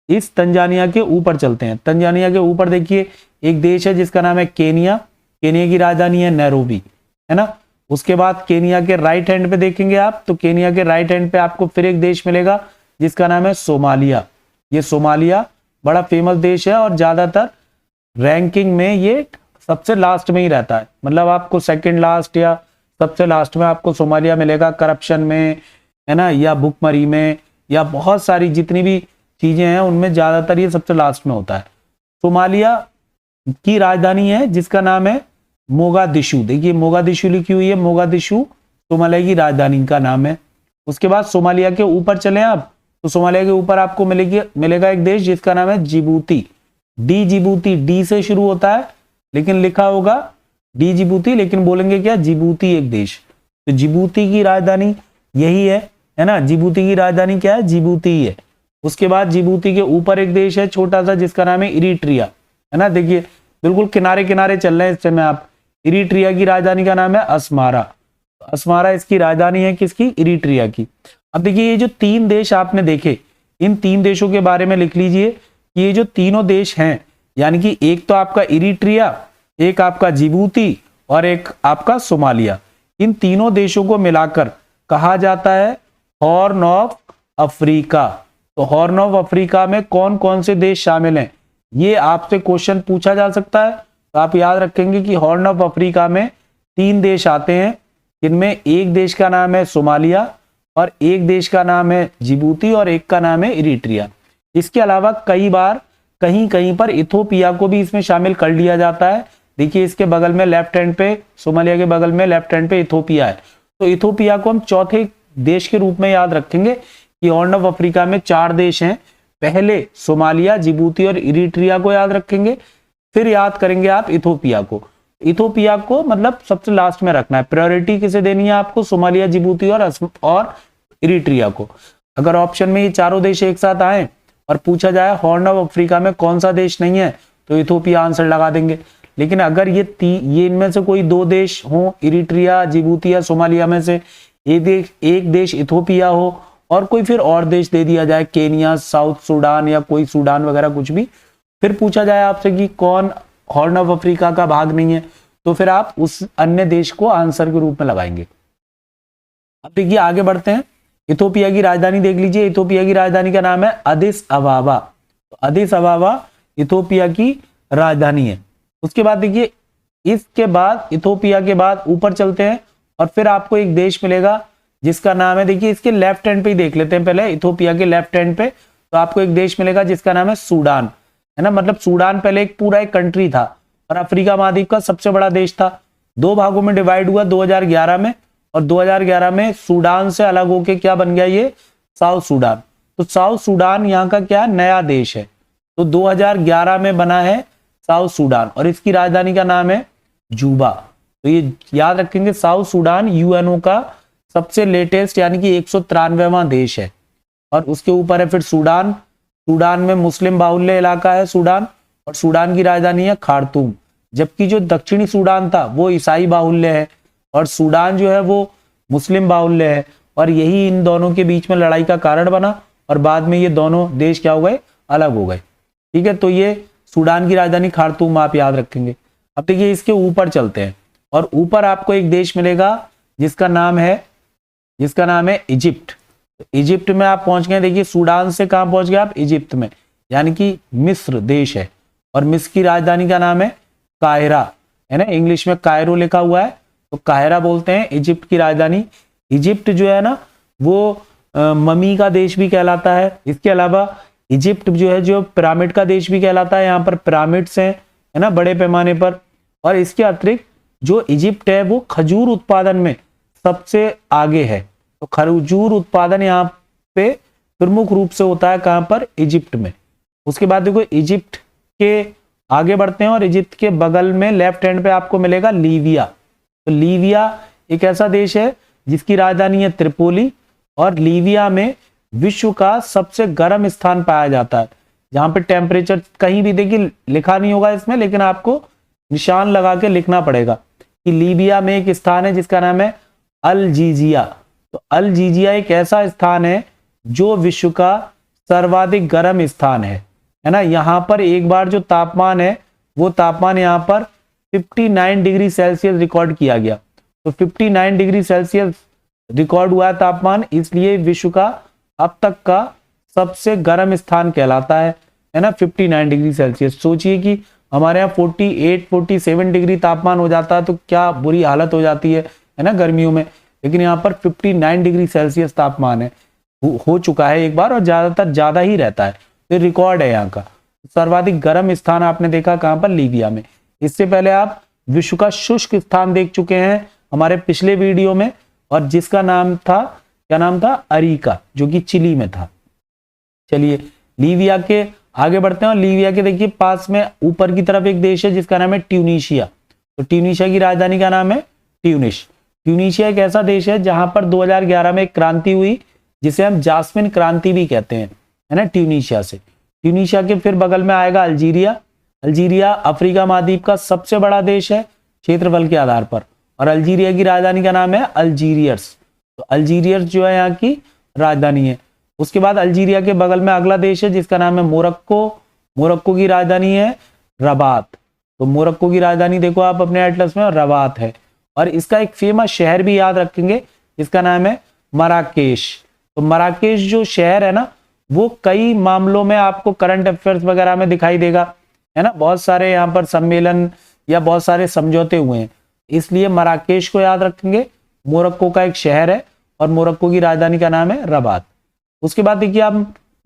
इस तंजानिया के ऊपर चलते हैं। तंजानिया के ऊपर देखिए एक देश है जिसका नाम है केनिया। केनिया की राजधानी है नैरोबी, है ना। उसके बाद केनिया के राइट हैंड पे देखेंगे आप, तो केनिया के राइट हैंड पे आपको फिर एक देश मिलेगा जिसका नाम है सोमालिया। ये सोमालिया बड़ा फेमस देश है, और ज्यादातर रैंकिंग में ये सबसे लास्ट में ही रहता है, मतलब आपको सेकंड लास्ट या सबसे लास्ट में आपको सोमालिया मिलेगा, करप्शन में, है ना, या भुखमरी में, या बहुत सारी जितनी भी चीजें हैं उनमें ज्यादातर ये सबसे लास्ट में होता है। सोमालिया की राजधानी है जिसका नाम है मोगादिशु। देखिए मोगादिशु लिखी हुई है, मोगादिशु सोमालिया की राजधानी का नाम है। उसके बाद सोमालिया के ऊपर चले आप, तो सोमालिया के ऊपर आपको मिलेगा एक देश जिसका नाम है जिबूती। जिबूती डी से शुरू होता है, लेकिन लिखा होगा जिबूती, लेकिन बोलेंगे क्या, जिबूती एक देश। तो जिबूती की राजधानी यही है ना, जिबूती की राजधानी क्या है, जिबूती ही है। उसके बाद जिबूती के ऊपर एक देश है छोटा सा जिसका नाम है इरिट्रिया, है ना। देखिए बिल्कुल किनारे किनारे चल रहे हैं इस समय आप। इरिट्रिया की राजधानी का नाम है अस्मारा। अस्मारा इसकी राजधानी है किसकी, इरिट्रिया की। अब देखिए ये जो 3 देश आपने देखे, इन 3 देशों के बारे में लिख लीजिए कि ये जो तीनों देश हैं, यानी कि एक तो आपका इरिट्रिया, एक आपका जिबूती, और एक आपका सोमालिया, इन तीनों देशों को मिलाकर कहा जाता है हॉर्न ऑफ अफ्रीका। तो हॉर्न ऑफ अफ्रीका में कौन कौन से देश शामिल हैं, ये आपसे क्वेश्चन पूछा जा सकता है। तो आप याद रखेंगे कि हॉर्न ऑफ अफ्रीका में 3 देश आते हैं, जिनमें एक देश का नाम है सोमालिया, और एक देश का नाम है जिबूती, और एक का नाम है इरिट्रिया। इसके अलावा कई बार कहीं कहीं पर इथोपिया को भी इसमें शामिल कर लिया जाता है। देखिए इसके बगल में लेफ्ट हैंड पे, सोमालिया के बगल में लेफ्ट हैंड पे इथोपिया है। तो इथोपिया को हम चौथे देश के रूप में याद रखेंगे कि हॉर्न ऑफ अफ्रीका में 4 देश हैं। पहले सोमालिया, जिबूती और इरिट्रिया को याद रखेंगे, फिर याद करेंगे आप इथोपिया को। इथोपिया को मतलब सबसे लास्ट में रखना है, प्रायोरिटी किसे देनी है आपको, सोमालिया, जिबूती और इरिट्रिया को। अगर ऑप्शन में ये चारों देश एक साथ आए और पूछा जाए हॉर्न ऑफ अफ्रीका में कौन सा देश नहीं है, तो इथोपिया आंसर लगा देंगे। लेकिन अगर ये इनमें से कोई दो देश हो, इरिट्रिया, जिबूती या सोमालिया में से एक देश इथोपिया हो और कोई फिर और देश दे दिया जाए, केनिया, साउथ सुडान या कोई सुडान वगैरह कुछ भी, फिर पूछा जाए आपसे कि कौन हॉर्न ऑफ अफ्रीका का भाग नहीं है, तो फिर आप उस अन्य देश को आंसर के रूप में लगाएंगे। अब देखिए आगे बढ़ते हैं। इथोपिया की राजधानी देख लीजिए। इथोपिया की राजधानी का नाम है अदिस अबाबा। तो अदिस अबाबा इथोपिया की राजधानी है। उसके बाद देखिए, इसके बाद इथोपिया के बाद ऊपर चलते हैं और फिर आपको एक देश मिलेगा जिसका नाम है, देखिए इसके लेफ्ट हैंड पे ही देख लेते हैं पहले, इथोपिया के लेफ्ट हैंड पे तो आपको एक देश मिलेगा जिसका नाम है सूडान, है ना। मतलब सूडान पहले पूरा एक कंट्री था और अफ्रीका महाद्वीप का सबसे बड़ा देश था। दो भागों में डिवाइड हुआ 2011 में, और 2011 में सूडान से अलग होके क्या बन गया, ये साउथ सूडान। तो साउथ सूडान यहाँ का क्या नया देश है। तो 2011 में बना है साउथ सूडान और इसकी राजधानी का नाम है जूबा। तो ये याद रखेंगे, साउथ सूडान यूएनओ का सबसे लेटेस्ट यानी कि 193वां देश है। और उसके ऊपर है फिर सूडान। सूडान में मुस्लिम बाहुल्य इलाका है सूडान, और सूडान की राजधानी है खार्तूम। जबकि जो दक्षिणी सूडान था वो ईसाई बाहुल्य है और सूडान जो है वो मुस्लिम बाहुल्य है, और यही इन दोनों के बीच में लड़ाई का कारण बना और बाद में ये दोनों देश क्या हो गए, अलग हो गए। ठीक है, तो ये सूडान की राजधानी खार्तूम आप याद रखेंगे। अब देखिए इसके ऊपर चलते हैं और ऊपर आपको एक देश मिलेगा जिसका नाम है इजिप्ट। तो इजिप्ट में आप पहुंच गए। देखिए सूडान से कहां पहुंच गए आप, इजिप्ट में, यानी कि मिस्र देश है और मिस्र की राजधानी का नाम है काहिरा, है ना। इंग्लिश में कायरो लिखा हुआ है तो काहिरा बोलते हैं इजिप्ट की राजधानी। इजिप्ट जो है ना वो ममी का देश भी कहलाता है। इसके अलावा इजिप्ट जो है जो पिरामिड का देश भी कहलाता है। यहाँ पर पिरामिड्स हैं, है ना, बड़े पैमाने पर। और इसके अतिरिक्त जो इजिप्ट है वो खजूर उत्पादन में सबसे आगे है। तो खजूर उत्पादन यहाँ पे प्रमुख रूप से होता है कहाँ पर, इजिप्ट में। उसके बाद देखो इजिप्ट के आगे बढ़ते हैं और इजिप्ट के बगल में लेफ्ट हैंड पे आपको मिलेगा लीबिया। तो लीबिया एक ऐसा देश है जिसकी राजधानी है त्रिपोली, और लीबिया में विश्व का सबसे गर्म स्थान पाया जाता है, जहां पे टेम्परेचर कहीं भी देखिए लिखा नहीं होगा इसमें, लेकिन आपको निशान लगा के लिखना पड़ेगा कि लीबिया में एक स्थान है जिसका नाम है अल जीजिया। तो अल जीजिया एक ऐसा स्थान है जो विश्व का सर्वाधिक गर्म स्थान है ना। यहाँ पर एक बार जो तापमान है वो तापमान यहाँ पर 59 डिग्री सेल्सियस रिकॉर्ड किया गया। तो 59 डिग्री सेल्सियस रिकॉर्ड हुआ है तापमान, इसलिए विश्व का अब तक का सबसे गर्म स्थान कहलाता है ना 59 डिग्री सेल्सियस। सोचिए कि हमारे यहाँ 48-47 डिग्री तापमान हो जाता है तो क्या बुरी हालत हो जाती है ना गर्मियों में, लेकिन यहाँ पर 59 डिग्री सेल्सियस तापमान है, हो चुका है एक बार, और ज्यादातर ज्यादा ही रहता है। तो रिकॉर्ड है यहाँ का सर्वाधिक गर्म स्थान आपने देखा कहाँ पर, लीबिया में। इससे पहले आप विश्व का शुष्क स्थान देख चुके हैं हमारे पिछले वीडियो में, और जिसका नाम था, क्या नाम था, अरीका, जो कि चिली में था। चलिए लीबिया के आगे बढ़ते हैं और लीबिया के देखिए पास में ऊपर की तरफ एक देश है जिसका नाम है ट्यूनीशिया। तो ट्यूनीशिया की राजधानी का नाम है ट्यूनिस। ट्यूनीशिया एक ऐसा देश है जहां पर 2011 में एक क्रांति हुई जिसे हम जास्मिन क्रांति भी कहते हैं, है ना, ट्यूनीशिया से। ट्यूनीशिया के फिर बगल में आएगा अल्जीरिया। अल्जीरिया अफ्रीका महाद्वीप का सबसे बड़ा देश है क्षेत्रफल के आधार पर, और अल्जीरिया की राजधानी का नाम है अल्जीरियर्स। तो अल्जीरियर्स जो है यहाँ की राजधानी है। उसके बाद अल्जीरिया के बगल में अगला देश है जिसका नाम है मोरक्को। मोरक्को की राजधानी है रबात। तो मोरक्को की राजधानी देखो आप अपने एटलस में, रबात है। और इसका एक फेमस शहर भी याद रखेंगे जिसका नाम है मराकेश। तो मराकेश जो शहर है ना वो कई मामलों में आपको करंट अफेयर्स वगैरह में दिखाई देगा, है ना। बहुत सारे यहाँ पर सम्मेलन या बहुत सारे समझौते हुए हैं, इसलिए मराकेश को याद रखेंगे। मोरक्को का एक शहर है और मोरक्को की राजधानी का नाम है रबात। उसके बाद देखिए आप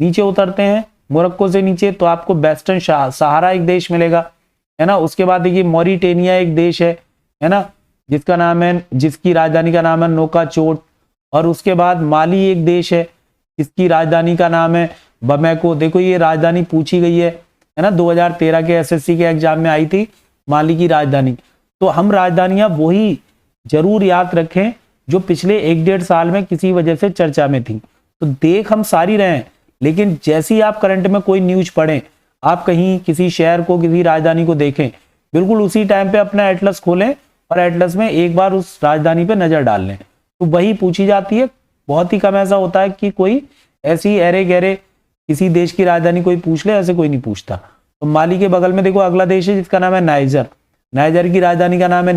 नीचे उतरते हैं मोरक्को से नीचे तो आपको वेस्टर्न सहारा एक देश मिलेगा, है ना। उसके बाद देखिए मॉरिटेनिया एक देश है ना, जिसका नाम है, जिसकी राजधानी का नाम है नोकाचोट। और उसके बाद माली एक देश है जिसकी राजधानी का नाम है बमेको। देखो ये राजधानी पूछी गई है ना, 2013 के एसएससी के एग्जाम में आई थी माली की राजधानी। तो हम राजधानियां वही जरूर याद रखें जो पिछले 1-1.5 साल में किसी वजह से चर्चा में थी। तो देख हम सारी रहे हैं, लेकिन जैसे ही आप करंट में कोई न्यूज पढ़ें, आप कहीं किसी शहर को, किसी राजधानी को देखें, बिल्कुल उसी टाइम पे अपना एटलस खोलें और एटलस में एक बार उस राजधानी पे नजर डाल लें, तो वही पूछी जाती है। बहुत ही कम ऐसा होता है कि कोई ऐसी अरे गहरे किसी देश की राजधानी कोई पूछ ले, ऐसे कोई नहीं पूछता। तो माली के बगल में देखो अगला देश है जिसका नाम है नाइजर। नाइजर की राजधानी का नाम है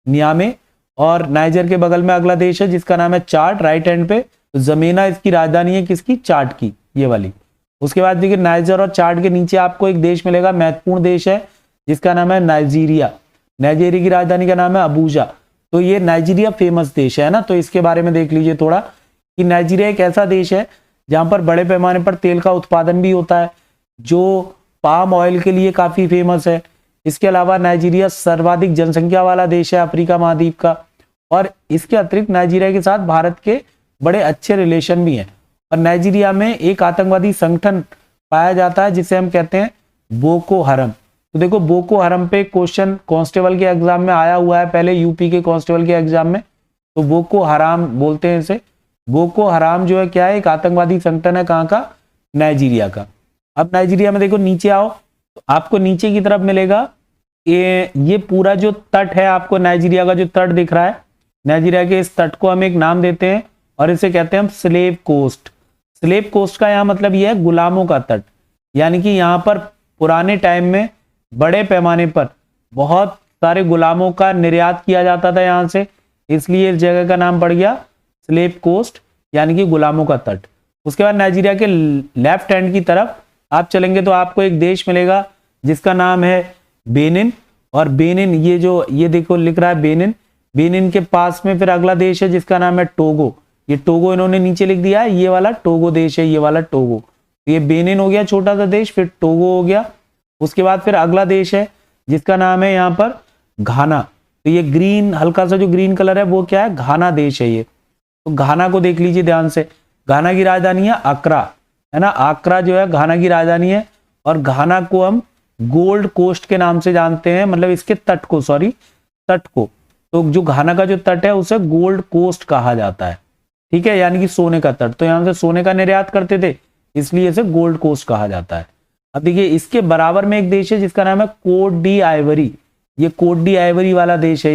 नियामे। और नाइजर के बगल में अगला देश है जिसका नाम है चाड, राइट हैंड पे। तो जमेना इसकी राजधानी है किसकी, चाड की, ये वाली। उसके बाद देखिए नाइजर और चाड के नीचे आपको एक देश मिलेगा, महत्वपूर्ण देश है, जिसका नाम है नाइजीरिया। नाइजीरिया की राजधानी का नाम है अबूजा। तो ये नाइजीरिया फेमस देश है ना, तो इसके बारे में देख लीजिए थोड़ा कि नाइजीरिया एक ऐसा देश है जहां पर बड़े पैमाने पर तेल का उत्पादन भी होता है, जो पाम ऑयल के लिए काफी फेमस है। इसके अलावा नाइजीरिया सर्वाधिक जनसंख्या वाला देश है अफ्रीका महाद्वीप का। और इसके अतिरिक्त नाइजीरिया के साथ भारत के बड़े अच्छे रिलेशन भी हैं। और नाइजीरिया में एक आतंकवादी संगठन पाया जाता है जिसे हम कहते हैं बोको हरम। तो देखो बोको हरम पे क्वेश्चन कांस्टेबल के एग्जाम में आया हुआ है, पहले यूपी के कांस्टेबल के एग्जाम में। तो बोको हराम बोलते हैं इसे। बोको हराम जो है क्या है, एक आतंकवादी संगठन है, कहाँ का, नाइजीरिया का। अब नाइजीरिया में देखो नीचे आओ तो आपको नीचे की तरफ मिलेगा ये पूरा जो तट है, आपको नाइजीरिया का जो तट दिख रहा है, नाइजीरिया के इस तट को हम एक नाम देते हैं और इसे कहते हैं हम स्लेव कोस्ट। स्लेव कोस्ट का यहाँ मतलब यह है गुलामों का तट, यानी कि यहाँ पर पुराने टाइम में बड़े पैमाने पर बहुत सारे गुलामों का निर्यात किया जाता था यहाँ से, इसलिए इस जगह का नाम पड़ गया स्लेव कोस्ट, यानी कि गुलामों का तट। उसके बाद नाइजीरिया के लेफ्ट हैंड की तरफ आप चलेंगे तो आपको एक देश मिलेगा जिसका नाम है बेनिन। और बेनिन ये देखो लिख रहा है बेनिन। बेनिन के पास में फिर अगला देश है जिसका नाम है टोगो। ये टोगो इन्होंने नीचे लिख दिया है, ये वाला टोगो देश है, ये वाला टोगो। ये बेनिन हो गया छोटा सा देश, फिर टोगो हो गया। उसके बाद फिर अगला देश है जिसका नाम है यहाँ पर घाना। तो ये ग्रीन हल्का सा जो ग्रीन कलर है वो क्या है, घाना देश है ये। तो घाना को देख लीजिए ध्यान से। घाना की राजधानी है अक्रा, है ना। अक्रा जो है घाना की राजधानी है। और घाना को हम गोल्ड कोस्ट के नाम से जानते हैं, मतलब इसके तट को, तट को। तो जो घाना का जो तट है उसे गोल्ड कोस्ट कहा जाता है, ठीक है, यानी कि सोने का तट। तो यहाँ से सोने का निर्यात करते थे, इसलिए इसे गोल्ड कोस्ट कहा जाता है। अब देखिए इसके बराबर में एक देश है जिसका नाम है कोट डी आइवरी। ये कोट डी आइवरी वाला देश है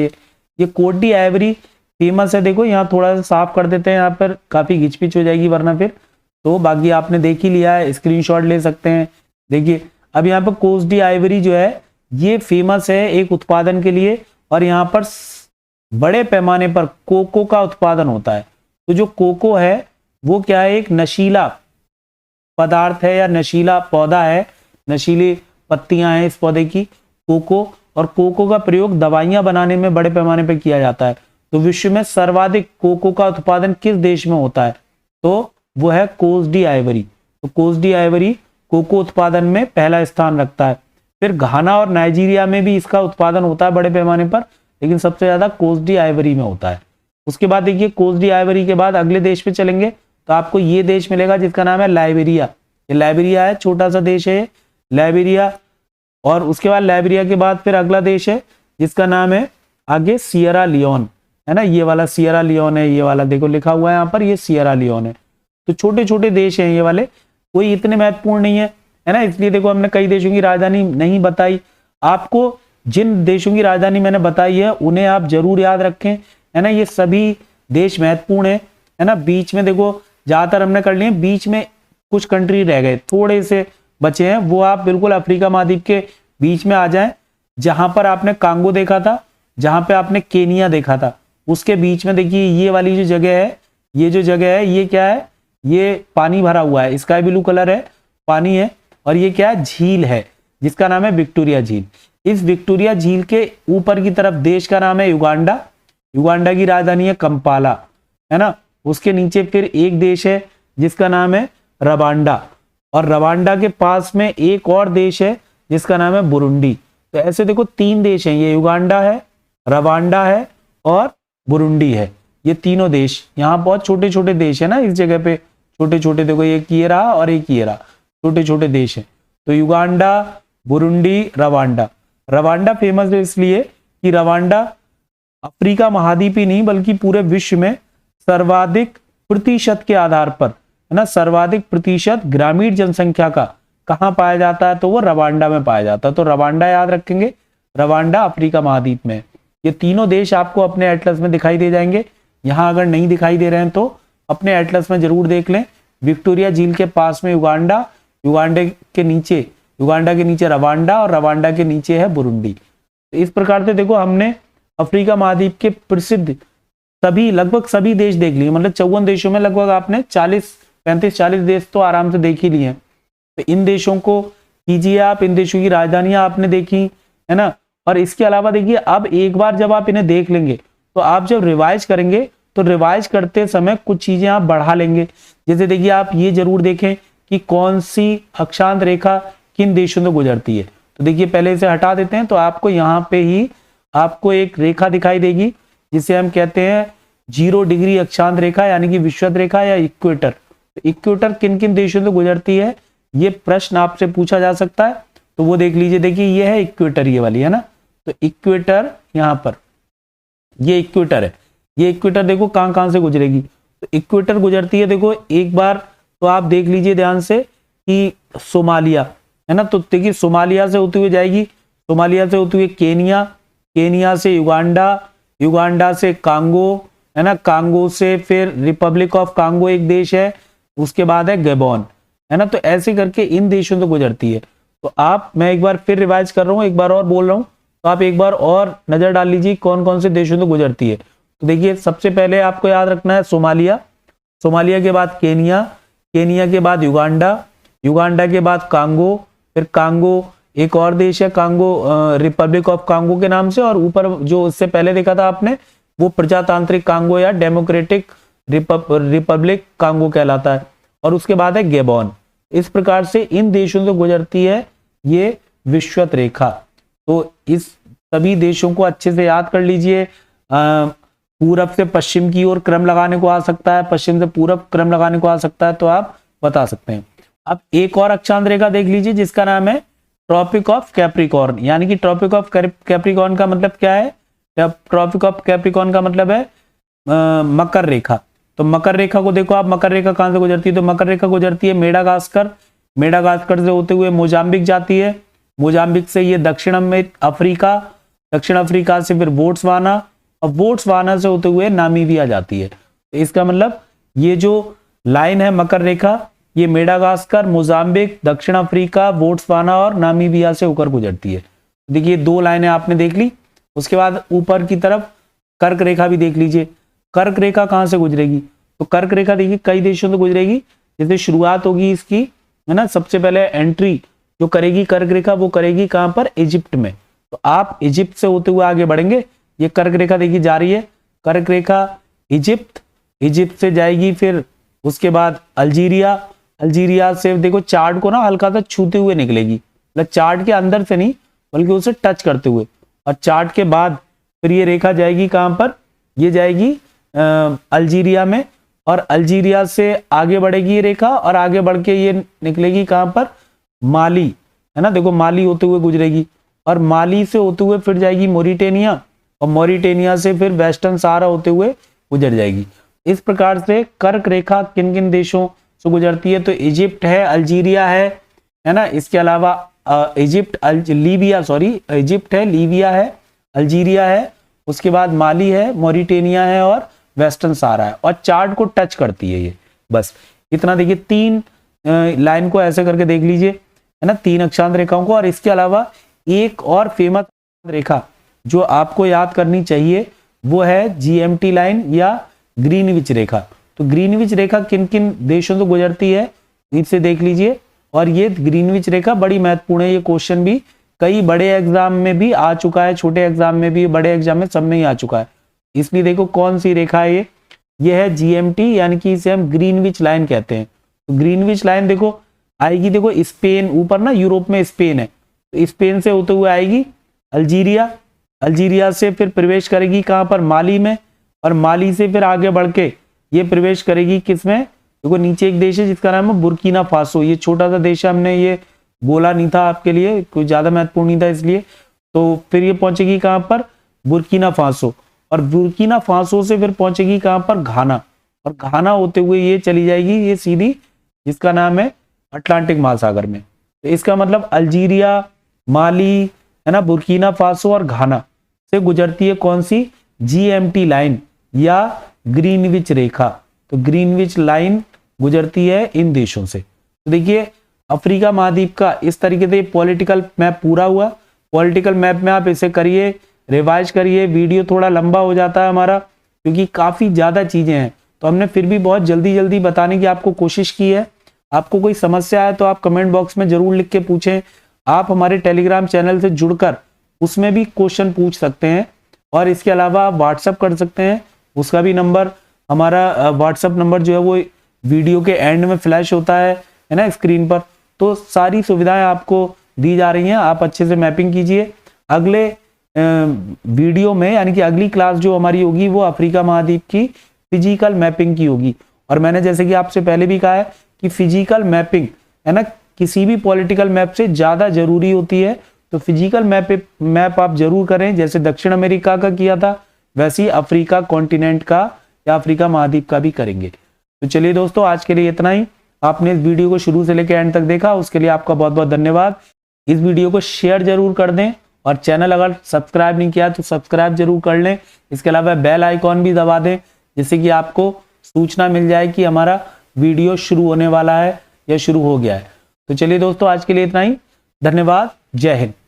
ये कोट डी आइवरी फेमस है। देखो यहाँ थोड़ा सा साफ कर देते हैं, यहाँ पर काफी घिचपिच हो जाएगी वरना फिर तो, बाकी आपने देख ही लिया है, स्क्रीनशॉट ले सकते हैं। देखिए अब यहाँ पर कोट डी आइवरी जो है ये फेमस है एक उत्पादन के लिए, और यहाँ पर बड़े पैमाने पर कोको का उत्पादन होता है। तो जो कोको है वो क्या है, एक नशीला पदार्थ है या नशीला पौधा है, नशीली पत्तियां हैं इस पौधे की, कोको। और कोको का प्रयोग दवाइयां बनाने में बड़े पैमाने पर किया जाता है। तो विश्व में सर्वाधिक कोको का उत्पादन किस देश में होता है, तो वो है कोस्ट डी आइवरी। तो कोस्ट डी आइवरी कोको उत्पादन में पहला स्थान रखता है। फिर घाना और नाइजीरिया में भी इसका उत्पादन होता है बड़े पैमाने पर, लेकिन सबसे ज्यादा कोस्ट डी आइवरी में होता है। उसके बाद देखिए कोस्ट डी आइवरी के बाद अगले देश पे चलेंगे तो आपको ये देश मिलेगा जिसका नाम है लाइबेरिया। ये लाइबेरिया है, छोटा सा देश है लाइबेरिया। और उसके बाद लाइबेरिया के बाद फिर अगला देश है जिसका नाम है आगे सियरा लियोन, है ना। ये वाला सियरा लियोन है, ये वाला देखो लिखा हुआ है यहाँ पर, ये सियरा लियोन है। तो छोटे छोटे देश हैं ये वाले, कोई इतने महत्वपूर्ण नहीं है ना। इसलिए देखो हमने कई देशों की राजधानी नहीं बताई। आपको जिन देशों की राजधानी मैंने बताई है उन्हें आप जरूर याद रखें, है ना। ये सभी देश महत्वपूर्ण है ना। बीच में देखो ज्यादातर हमने कर लिए, बीच में कुछ कंट्री रह गए, थोड़े से बचे हैं, वो आप बिल्कुल अफ्रीका महाद्वीप के बीच में आ जाएं। जहां पर आपने कांगो देखा था, जहां पे आपने केनिया देखा था, उसके बीच में देखिए ये वाली जो जगह है, ये जो जगह है ये क्या है, ये पानी भरा हुआ है, स्काई ब्लू कलर है, पानी है। और ये क्या है, झील है जिसका नाम है विक्टोरिया झील। इस विक्टोरिया झील के ऊपर की तरफ देश का नाम है युगांडा। युगांडा की राजधानी है कंपाला, है ना। उसके नीचे फिर एक देश है जिसका नाम है रवांडा, और रवांडा के पास में एक और देश है जिसका नाम है बुरुंडी। तो ऐसे देखो तीन देश हैं, ये युगांडा है, रवांडा है और बुरुंडी है। ये तीनों देश, यहाँ बहुत छोटे छोटे देश है ना इस जगह पे, छोटे छोटे देखो, एक ये रहा और एक ये रहा, छोटे छोटे देश हैं। तो Uganda, Burundi, Rwanda. Rwanda famous है इसलिए कि रवांडा अफ्रीका महाद्वीप ही नहीं बल्कि पूरे विश्व में सर्वाधिक प्रतिशत के आधार पर, है ना, सर्वाधिक प्रतिशत ग्रामीण जनसंख्या का कहाँ पाया जाता है, तो वो रवांडा में पाया जाता है। तो रवांडा याद रखेंगे। रवांडा अफ्रीका महाद्वीप में। ये तीनों देश आपको अपने एटलस में दिखाई दे जाएंगे। यहाँ अगर नहीं दिखाई दे रहे हैं तो अपने एटलस में जरूर देख लें। विक्टोरिया झील के पास में युगांडा, युगांडा के नीचे रवांडा और रवांडा के नीचे है बुरुंडी। तो इस प्रकार से देखो हमने अफ्रीका महाद्वीप के प्रसिद्ध लगभग सभी देश देख लिए, मतलब 54 देशों में लगभग आपने 35-40 देश तो आराम से देख ही लिए हैं। तो इन देशों को कीजिए आप, इन देशों की राजधानियां आपने देखी है ना। और इसके अलावा देखिए अब एक बार जब आप इन्हें देख लेंगे तो आप जब रिवाइज करेंगे तो रिवाइज करते समय कुछ चीजें आप बढ़ा लेंगे। जैसे देखिए आप ये जरूर देखें कि कौन सी अक्षांश रेखा किन देशों से गुजरती है। तो देखिए पहले इसे हटा देते हैं तो आपको यहाँ पे ही आपको एक रेखा दिखाई देगी जिसे हम कहते हैं 0 डिग्री अक्षांश रेखा यानी कि विषुवत रेखा या इक्वेटर। तो इक्वेटर किन किन देशों से गुजरती है ये प्रश्न आपसे पूछा जा सकता है। तो वो देख लीजिए, देखिए ये है इक्वेटर, ये वाली है ना। तो इक्वेटर यहाँ पर ये इक्वेटर है, ये इक्वेटर देखो कहां कहां से गुजरेगी। तो इक्वेटर गुजरती है देखो एक बार तो आप देख लीजिए ध्यान से कि सोमालिया है ना। तो देखिए सोमालिया से होती हुई जाएगी, सोमालिया से होती हुई केनिया, केनिया से युगांडा, युगांडा से कांगो है ना, कांगो से फिर रिपब्लिक ऑफ कांगो एक देश है, उसके बाद है गैबोन है ना। तो ऐसे करके इन देशों से गुजरती है। तो आप, मैं एक बार फिर रिवाइज कर रहा हूँ, एक बार और बोल रहा हूँ, तो आप एक बार और नजर डाल लीजिए कौन कौन से देशों से गुजरती है। तो देखिए सबसे पहले आपको याद रखना है सोमालिया, सोमालिया के बाद केनिया, केनिया के बाद युगांडा, युगांडा के बाद कांगो, फिर कांगो एक और देश है कांगो, रिपब्लिक ऑफ कांगो के नाम से, और ऊपर जो उससे पहले देखा था आपने वो प्रजातांत्रिक कांगो या डेमोक्रेटिक रिपब्लिक कांगो कहलाता है, और उसके बाद है गैबोन। इस प्रकार से इन देशों से गुजरती है ये विषुवत रेखा। तो इस सभी देशों को अच्छे से याद कर लीजिए। पूरब से पश्चिम की ओर क्रम लगाने को आ सकता है, पश्चिम से पूरब क्रम लगाने को आ सकता है, तो आप बता सकते हैं। अब एक और अक्षांश रेखा देख लीजिए जिसका नाम है ट्रॉपिक ऑफ कैप्रिकॉर्न, यानी कि ट्रॉपिक ऑफ कैप्रिकॉर्न का मतलब क्या है? ट्रॉपिक ऑफ कैप्रिकॉर्न का मतलब है मकर रेखा। तो मकर रेखा को देखो आप, मकर रेखा कहां से गुजरती है? तो मकर रेखा गुजरती है मेडागास्कर, मेडागास्कर से होते हुए मोजाम्बिक जाती है, मोजाम्बिक से ये दक्षिण अफ्रीका, दक्षिण अफ्रीका से फिर बोट्सवाना, और बोट्सवाना से होते हुए नामीबिया जाती है। तो इसका मतलब ये जो लाइन है मकर रेखा, ये मेडागास्कर, मोजाम्बिक, दक्षिण अफ्रीका, बोट्सवाना और नामीबिया से होकर गुजरती है। देखिए 2 लाइनें आपने देख ली। उसके बाद ऊपर की तरफ कर्क रेखा भी देख लीजिए। कर्क रेखा कहां से गुजरेगी? तो कर्क रेखा देखिए कई देशों से गुजरेगी। जैसे शुरुआत होगी इसकी है ना, सबसे पहले एंट्री जो करेगी कर्क रेखा वो करेगी कहां पर? इजिप्ट में। तो आप इजिप्ट से होते हुए आगे बढ़ेंगे। ये कर्क रेखा देखिए जा रही है, कर्क रेखा इजिप्ट, इजिप्ट से जाएगी फिर उसके बाद अल्जीरिया, अल्जीरिया से देखो चार्ट को ना हल्का सा छूते हुए निकलेगी, मतलब चार्ट के अंदर से नहीं बल्कि उसे टच करते हुए, और चार्ट के बाद फिर ये रेखा जाएगी कहां पर? ये जाएगी अल्जीरिया में, और अल्जीरिया से आगे बढ़ेगी ये रेखा और आगे बढ़ के ये निकलेगी कहां पर? माली है ना। देखो माली होते हुए गुजरेगी, और माली से होते हुए फिर जाएगी मोरिटेनिया, और मोरिटेनिया से फिर वेस्टर्न सहारा होते हुए गुजर जाएगी। इस प्रकार से कर्क रेखा किन किन देशों से गुजरती है? तो इजिप्ट है, अल्जीरिया है ना, इसके अलावा लीबिया है, लीबिया है, अल्जीरिया है, उसके बाद माली है, मोरिटेनिया है और वेस्टर्न सहारा है, और चार्ट को टच करती है ये। बस इतना देखिए, 3 लाइन को ऐसे करके देख लीजिए है ना, 3 अक्षांश रेखाओं को। और इसके अलावा एक और फेमस रेखा जो आपको याद करनी चाहिए वो है जीएमटी लाइन या ग्रीनविच रेखा। तो ग्रीनविच रेखा किन किन देशों से गुजरती है इसे देख लीजिए। और ये ग्रीनविच रेखा बड़ी महत्वपूर्ण है, ये क्वेश्चन भी कई बड़े एग्जाम में भी आ चुका है, छोटे एग्जाम में भी, बड़े एग्जाम में सब में ही आ चुका है। इसलिए देखो कौन सी रेखा है ये है जीएमटी, यानी कि इसे हम ग्रीनविच लाइन कहते हैं। तो ग्रीनविच लाइन देखो आएगी, देखो स्पेन ऊपर ना, यूरोप में स्पेन है, तो स्पेन से होते हुए आएगी अल्जीरिया, अल्जीरिया से फिर प्रवेश करेगी कहां पर? माली में, और माली से फिर आगे बढ़ के ये प्रवेश करेगी किसमें? देखो नीचे एक देश है जिसका नाम है बुर्किना फासो। ये छोटा सा देश है, हमने ये बोला नहीं था आपके लिए, कोई ज्यादा महत्वपूर्ण नहीं था इसलिए। तो फिर ये पहुंचेगी कहां पर? बुर्किना फासो, और बुर्किना फासो से फिर पहुंचेगी कहां पर? घाना, और घाना होते हुए ये चली जाएगी ये सीधी, जिसका नाम है अटलांटिक महासागर में। तो इसका मतलब अल्जीरिया, माली, है ना, बुर्किना फासो और घाना से गुजरती है कौन सी, GMT लाइन या ग्रीनविच रेखा। तो ग्रीनविच लाइन गुजरती है इन देशों से। तो देखिए अफ्रीका महाद्वीप का इस तरीके से पॉलिटिकल मैप पूरा हुआ। पॉलिटिकल मैप में आप इसे करिए, रिवाइज करिए। वीडियो थोड़ा लंबा हो जाता है हमारा क्योंकि काफी ज्यादा चीजें हैं, तो हमने फिर भी बहुत जल्दी जल्दी बताने की आपको कोशिश की है। आपको कोई समस्या है तो आप कमेंट बॉक्स में जरूर लिख के पूछें। आप हमारे टेलीग्राम चैनल से जुड़कर उसमें भी क्वेश्चन पूछ सकते हैं, और इसके अलावा आप व्हाट्सअप कर सकते हैं। उसका भी नंबर, हमारा व्हाट्सअप नंबर जो है वो वीडियो के एंड में फ्लैश होता है ना स्क्रीन पर। तो सारी सुविधाएं आपको दी जा रही हैं, आप अच्छे से मैपिंग कीजिए। अगले वीडियो में यानी कि अगली क्लास जो हमारी होगी वो अफ्रीका महाद्वीप की फिजिकल मैपिंग की होगी। और मैंने जैसे कि आपसे पहले भी कहा है कि फिजिकल मैपिंग है ना किसी भी पॉलिटिकल मैप से ज्यादा जरूरी होती है। तो फिजिकल मैप आप जरूर करें, जैसे दक्षिण अमेरिका का किया था वैसे ही अफ्रीका कॉन्टिनेंट का या अफ्रीका महाद्वीप का भी करेंगे। तो चलिए दोस्तों, आज के लिए इतना ही। आपने इस वीडियो को शुरू से लेकर एंड तक देखा, उसके लिए आपका बहुत बहुत धन्यवाद। इस वीडियो को शेयर जरूर कर दें, और चैनल अगर सब्सक्राइब नहीं किया तो सब्सक्राइब जरूर कर लें। इसके अलावा बेल आइकॉन भी दबा दें, जिससे कि आपको सूचना मिल जाए कि हमारा वीडियो शुरू होने वाला है या शुरू हो गया है। तो चलिए दोस्तों, आज के लिए इतना ही। धन्यवाद। जय हिंद।